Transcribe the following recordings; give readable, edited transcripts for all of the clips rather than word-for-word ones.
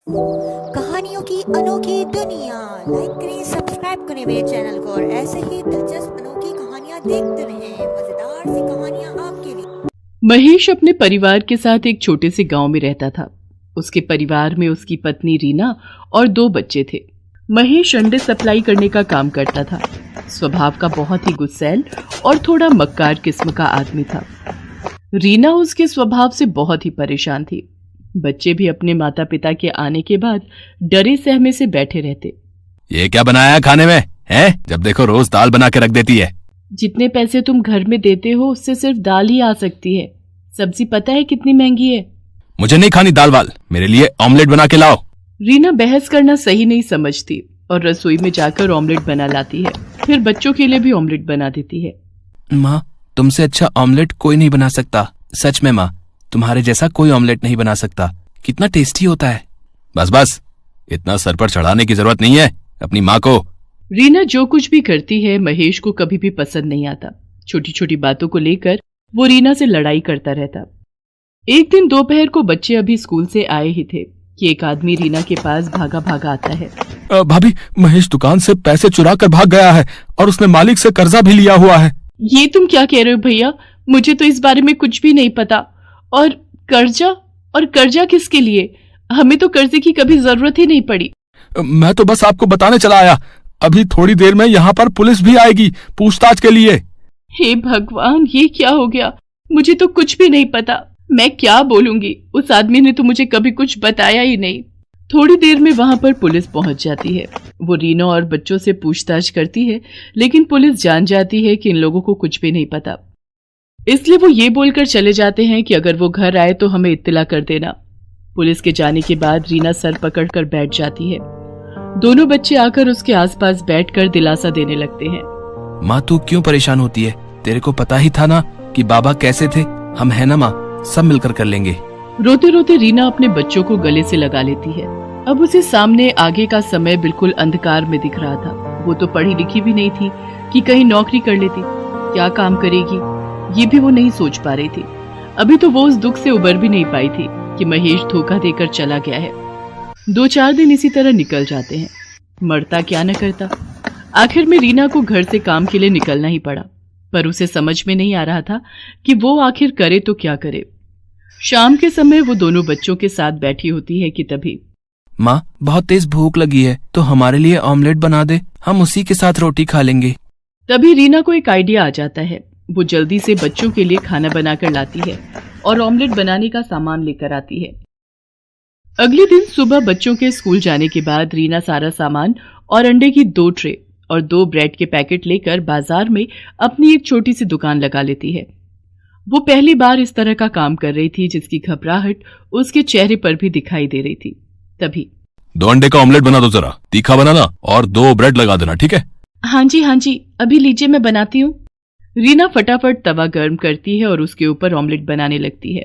कहानियों की अनोखी दुनिया। लाइक करें, सब्सक्राइब करें मेरे चैनल को और ऐसे ही दिलचस्प अनोखी कहानियाँ देखते रहें। मजेदार सी कहानियाँ आपके लिए। महेश अपने परिवार के साथ एक छोटे से गांव में रहता था। उसके परिवार में उसकी पत्नी रीना और 2 बच्चे थे। महेश अंडे सप्लाई करने का काम करता था। स्वभाव का बहुत ही गुस्सैल और थोड़ा मक्कार किस्म का आदमी था। रीना उसके स्वभाव से बहुत ही परेशान थी। बच्चे भी अपने माता पिता के आने के बाद डरे सहमे से बैठे रहते। ये क्या बनाया खाने में है? जब देखो रोज दाल बना के रख देती है। जितने पैसे तुम घर में देते हो उससे सिर्फ दाल ही आ सकती है। सब्जी पता है कितनी महंगी है। मुझे नहीं खानी दाल वाल, मेरे लिए ऑमलेट बना के लाओ। रीना बहस करना सही नहीं समझती और रसोई में जाकर ऑमलेट बना लाती है। फिर बच्चों के लिए भी ऑमलेट बना देती है। माँ, तुमसे अच्छा ऑमलेट कोई नहीं बना सकता। सच में माँ, तुम्हारे जैसा कोई ऑमलेट नहीं बना सकता। कितना टेस्टी होता है। बस बस, इतना सर पर चढ़ाने की जरूरत नहीं है अपनी माँ को। रीना जो कुछ भी करती है महेश को कभी भी पसंद नहीं आता। छोटी छोटी बातों को लेकर वो रीना से लड़ाई करता रहता। एक दिन दोपहर को बच्चे अभी स्कूल से आए ही थे कि एक आदमी रीना के पास भागा भागा आता है। भाभी, महेश दुकान से पैसे चुरा कर भाग गया है और उसने मालिक से कर्जा भी लिया हुआ है। ये तुम क्या कह रहे हो भैया? मुझे तो इस बारे में कुछ भी नहीं पता। और कर्जा किसके लिए? हमें तो कर्जे की कभी जरूरत ही नहीं पड़ी। मैं तो बस आपको बताने चला आया। अभी थोड़ी देर में यहाँ पर पुलिस भी आएगी पूछताछ के लिए। हे भगवान, ये क्या हो गया? मुझे तो कुछ भी नहीं पता। मैं क्या बोलूंगी? उस आदमी ने तो मुझे कभी कुछ बताया ही नहीं। थोड़ी देर में वहां पर पुलिस पहुंच जाती है। वो रीना और बच्चों से पूछताछ करती है, लेकिन पुलिस जान जाती है कि इन लोगों को कुछ भी नहीं पता। इसलिए वो ये बोलकर चले जाते हैं कि अगर वो घर आए तो हमें इत्तला कर देना। पुलिस के जाने के बाद रीना सर पकड़कर बैठ जाती है। दोनों बच्चे आकर उसके आसपास बैठकर दिलासा देने लगते हैं। माँ, तू क्यों परेशान होती है? तेरे को पता ही था ना कि बाबा कैसे थे। हम है ना माँ, सब मिलकर कर लेंगे। रोते रोते रीना अपने बच्चों को गले से लगा लेती है। अब उसे सामने आगे का समय बिल्कुल अंधकार में दिख रहा था। वो तो पढ़ी लिखी भी नहीं थी कि कहीं नौकरी कर लेती। क्या काम करेगी ये भी वो नहीं सोच पा रही थी। अभी तो वो उस दुख से उबर भी नहीं पाई थी कि महेश धोखा देकर चला गया है। 2-4 दिन इसी तरह निकल जाते हैं। मरता क्या न करता। आखिर में रीना को घर से काम के लिए निकलना ही पड़ा, पर उसे समझ में नहीं आ रहा था कि वो आखिर करे तो क्या करे। शाम के समय वो दोनों बच्चों के साथ बैठी होती है कि तभी, माँ, बहुत तेज भूख लगी है तो हमारे लिए ऑमलेट बना दे, हम उसी के साथ रोटी खा लेंगे। तभी रीना को एक आइडिया आ जाता है। वो जल्दी से बच्चों के लिए खाना बनाकर लाती है और ऑमलेट बनाने का सामान लेकर आती है। अगले दिन सुबह बच्चों के स्कूल जाने के बाद रीना सारा सामान और अंडे की 2 ट्रे और 2 ब्रेड के पैकेट लेकर बाजार में अपनी एक छोटी सी दुकान लगा लेती है। वो पहली बार इस तरह का काम कर रही थी जिसकी घबराहट उसके चेहरे पर भी दिखाई दे रही थी। तभी, 2 अंडे का ऑमलेट बना दो, जरा तीखा बनाना और 2 ब्रेड लगा देना, ठीक है? हाँ जी, अभी लीजिए, मैं बनाती हूँ। रीना फटाफट तवा गर्म करती है और उसके ऊपर ऑमलेट बनाने लगती है।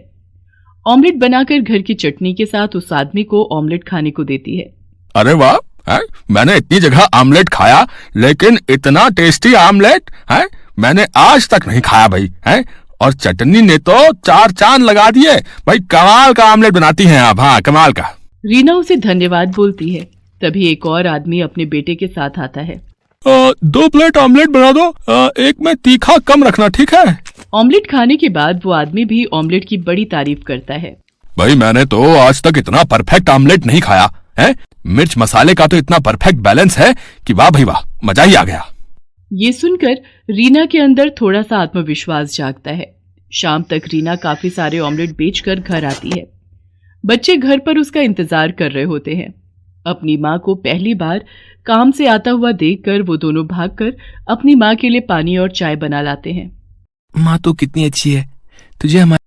ऑमलेट बनाकर घर की चटनी के साथ उस आदमी को ऑमलेट खाने को देती है। अरे वाह, मैंने इतनी जगह ऑमलेट खाया लेकिन इतना टेस्टी ऑमलेट है मैंने आज तक नहीं खाया भाई। है और चटनी ने तो 4 चांद लगा दिए भाई। कमाल का ऑमलेट बनाती हैं आप। हाँ, कमाल का। रीना उसे धन्यवाद बोलती है। तभी एक और आदमी अपने बेटे के साथ आता है। 2 प्लेट ऑमलेट बना दो, एक में तीखा कम रखना, ठीक है? ऑमलेट खाने के बाद वो आदमी भी ऑमलेट की बड़ी तारीफ करता है। भाई, मैंने तो आज तक इतना परफेक्ट ऑमलेट नहीं खाया है। मिर्च मसाले का तो इतना परफेक्ट बैलेंस है कि वाह भाई वाह, मजा ही आ गया। ये सुनकर रीना के अंदर थोड़ा सा आत्मविश्वास जागता है। शाम तक रीना काफी सारे ऑमलेट बेचकर घर आती है। बच्चे घर पर उसका इंतजार कर रहे होते हैं। अपनी माँ को पहली बार काम से आता हुआ देखकर वो दोनों भागकर अपनी माँ के लिए पानी और चाय बना लाते हैं। माँ तो कितनी अच्छी है, तुझे हमारे